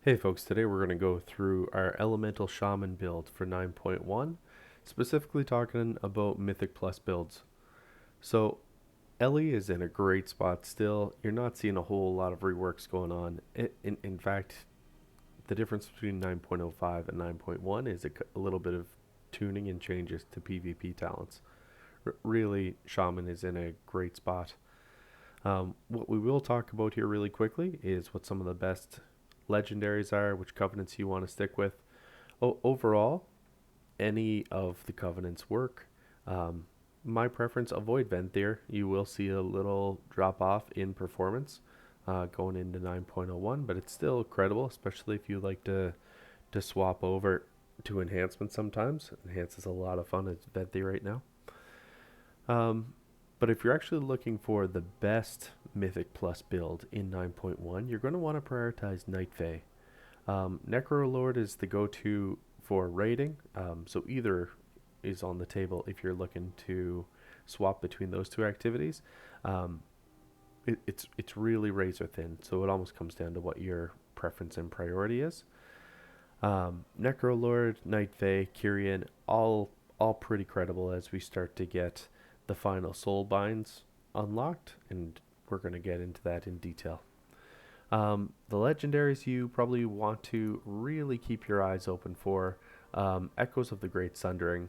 Hey folks, today we're going to go through our Elemental Shaman build for 9.1, specifically talking about Mythic Plus builds. So, Ellie is in a great spot still. You're not seeing a whole lot of reworks going on. In fact, the difference between 9.05 and 9.1 is a little bit of tuning and changes to PvP talents. Really, Shaman is in a great spot. What we will talk about here really quickly is what some of the best legendaries are, which covenants you want to stick with. Overall, any of the covenants work. Um, my preference, avoid Venthyr. You will see a little drop off in performance going into 9.01, but it's still credible, especially if you like to swap over to enhancement sometimes. Enhance is a lot of fun at Venthyr right now. Um, but if you're actually looking for the best Mythic Plus build in 9.1, you're going to want to prioritize Night Fae. Necrolord is the go-to for raiding, so either is on the table if you're looking to swap between those two activities. Um, it's really razor thin, so it almost comes down to what your preference and priority is. Necrolord, Night Fae, Kyrian, all pretty credible as we start to get the final soul binds unlocked, and we're going to get into that in detail. The legendaries you probably want to really keep your eyes open for. Echoes of the Great Sundering.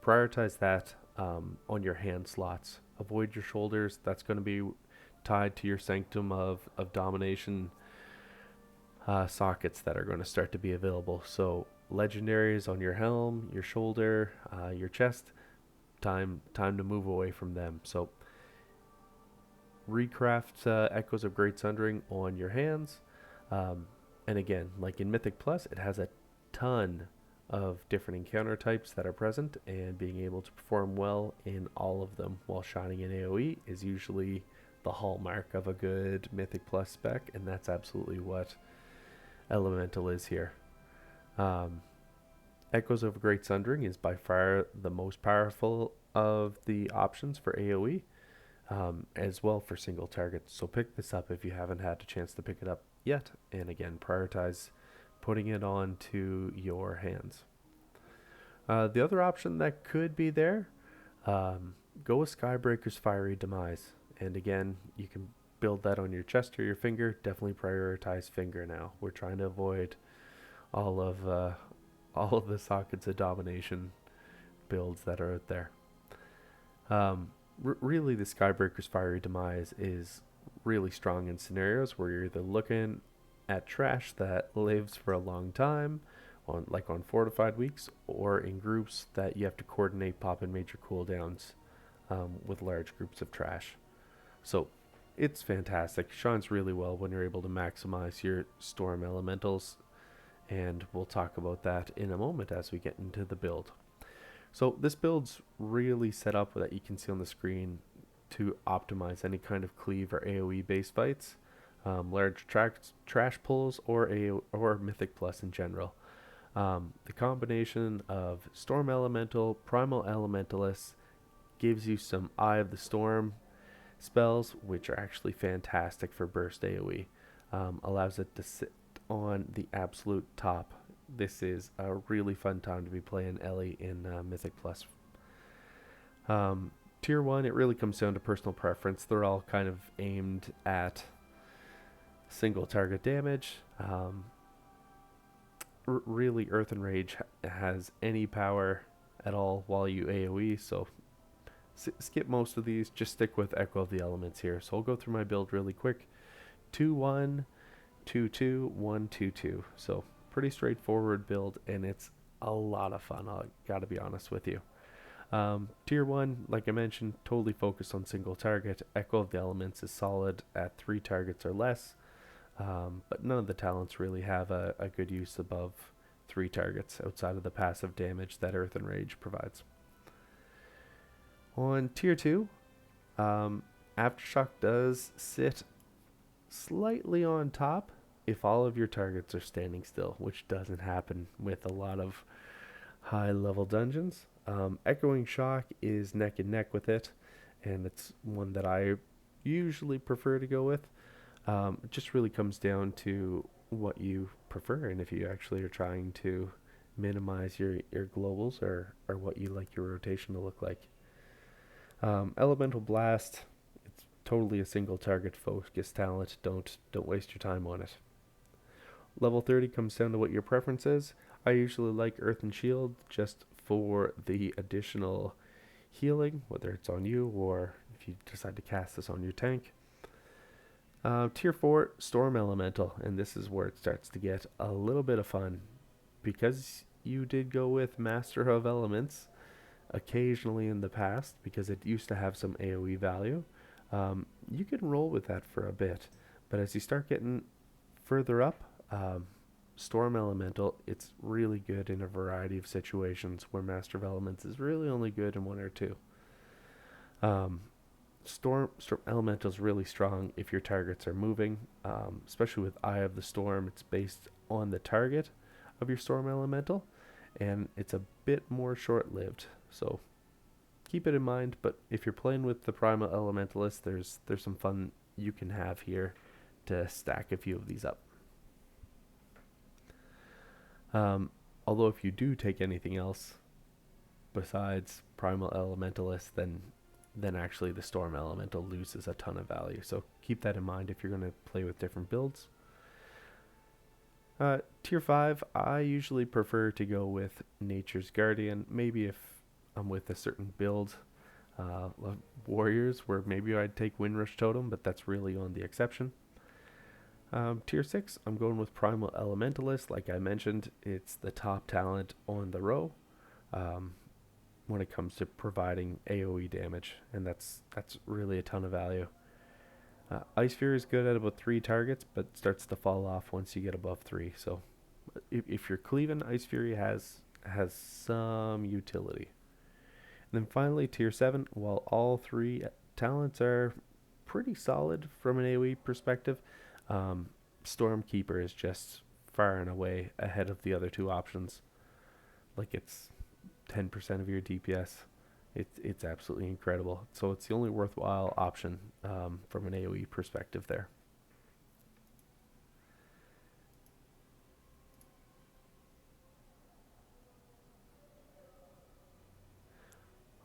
Prioritize that on your hand slots. Avoid your shoulders. That's going to be tied to your Sanctum of Domination sockets that are going to start to be available. So, legendaries on your helm, your shoulder, your chest. Time to move away from them. So, recraft Echoes of Great Sundering on your hands. And again, like in Mythic Plus, it has a ton of different encounter types that are present, and being able to perform well in all of them while shining in AoE is usually the hallmark of a good Mythic Plus spec, and that's absolutely what Elemental is here. Um, Echoes of Great Sundering is by far the most powerful of the options for AoE, as well for single targets. So pick this up if you haven't had a chance to pick it up yet. And again, prioritize putting it onto your hands. The other option that could be there, go with Skybreaker's Fiery Demise. And again, you can build that on your chest or your finger. Definitely prioritize finger now. We're trying to avoid all of uh, all of the sockets of domination builds that are out there. Really, the Skybreaker's Fiery Demise is really strong in scenarios where you're either looking at trash that lives for a long time, on fortified weeks, or in groups that you have to coordinate popping major cooldowns with large groups of trash. So it's fantastic. Shines really well when you're able to maximize your storm elementals, and we'll talk about that in a moment as we get into the build. So this build's really set up that you can see on the screen to optimize any kind of cleave or AoE based fights, large trash pulls, or Mythic Plus in general. The combination of Storm Elemental, Primal Elementalist gives you some Eye of the Storm spells, which are actually fantastic for burst AoE. Allows it to sit on the absolute top. This is a really fun time to be playing Ellie in Mythic Plus. Tier 1, it really comes down to personal preference. They're all kind of aimed at single target damage. Really, Earth and Rage has any power at all while you AoE, so skip most of these. Just stick with Echo of the Elements here. So I'll go through my build really quick. 2-1, 2-2, 1-2-2. So pretty straightforward build, and it's a lot of fun. I gotta be honest with you. Tier 1, like I mentioned, totally focused on single target. Echo of the Elements is solid at 3 targets or less, but none of the talents really have a good use above 3 targets outside of the passive damage that Earth and Rage provides. On Tier 2, Aftershock does sit slightly on top if all of your targets are standing still, which doesn't happen with a lot of high level dungeons. Echoing Shock is neck and neck with it, and it's one that I usually prefer to go with. It just really comes down to what you prefer and if you actually are trying to minimize your globals or what you like your rotation to look like. Elemental Blast, it's totally a single target focus talent. Don't waste your time on it. Level 30 comes down to what your preference is. I usually like Earth and Shield just for the additional healing, whether it's on you or if you decide to cast this on your tank. Tier 4, Storm Elemental, and this is where it starts to get a little bit of fun. Because you did go with Master of Elements occasionally in the past, because it used to have some AoE value, you can roll with that for a bit. But as you start getting further up, Storm Elemental, it's really good in a variety of situations where Master of Elements is really only good in one or two. Um, Storm Elemental is really strong if your targets are moving, especially with Eye of the Storm. It's based on the target of your Storm Elemental, and it's a bit more short-lived. So keep it in mind. But if you're playing with the Primal Elementalist, there's some fun you can have here to stack a few of these up. Although if you do take anything else besides Primal Elementalist, then actually the Storm Elemental loses a ton of value. So keep that in mind if you're going to play with different builds. Tier 5, I usually prefer to go with Nature's Guardian. Maybe if I'm with a certain build, Warriors, where maybe I'd take Windrush Totem, but that's really on the exception. Tier 6, I'm going with Primal Elementalist. Like I mentioned, it's the top talent on the row when it comes to providing AoE damage, and that's really a ton of value. Ice Fury is good at about 3 targets, but starts to fall off once you get above 3. So if you're cleaving, Ice Fury has some utility. And then finally, Tier 7, while all 3 talents are pretty solid from an AoE perspective, Stormkeeper is just far and away ahead of the other 2 options. Like, it's 10% of your DPS. It's absolutely incredible. So it's the only worthwhile option from an AoE perspective there.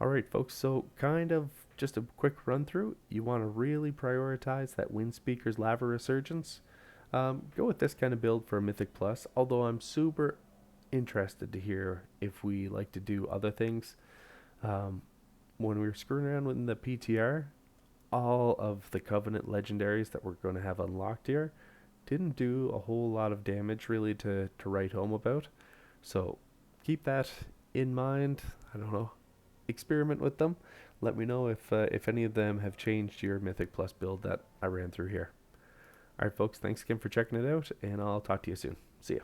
Alright folks, so kind of just a quick run through. You want to really prioritize that Windspeaker's Lava Resurgence. Go with this kind of build for a Mythic Plus, although I'm super interested to hear if we like to do other things. When we were screwing around with the PTR, all of the Covenant legendaries that we're going to have unlocked here didn't do a whole lot of damage really to write home about. So keep that in mind. I don't know. Experiment with them. Let me know if any of them have changed your Mythic Plus build that I ran through here. Alright folks, thanks again for checking it out, and I'll talk to you soon. See ya.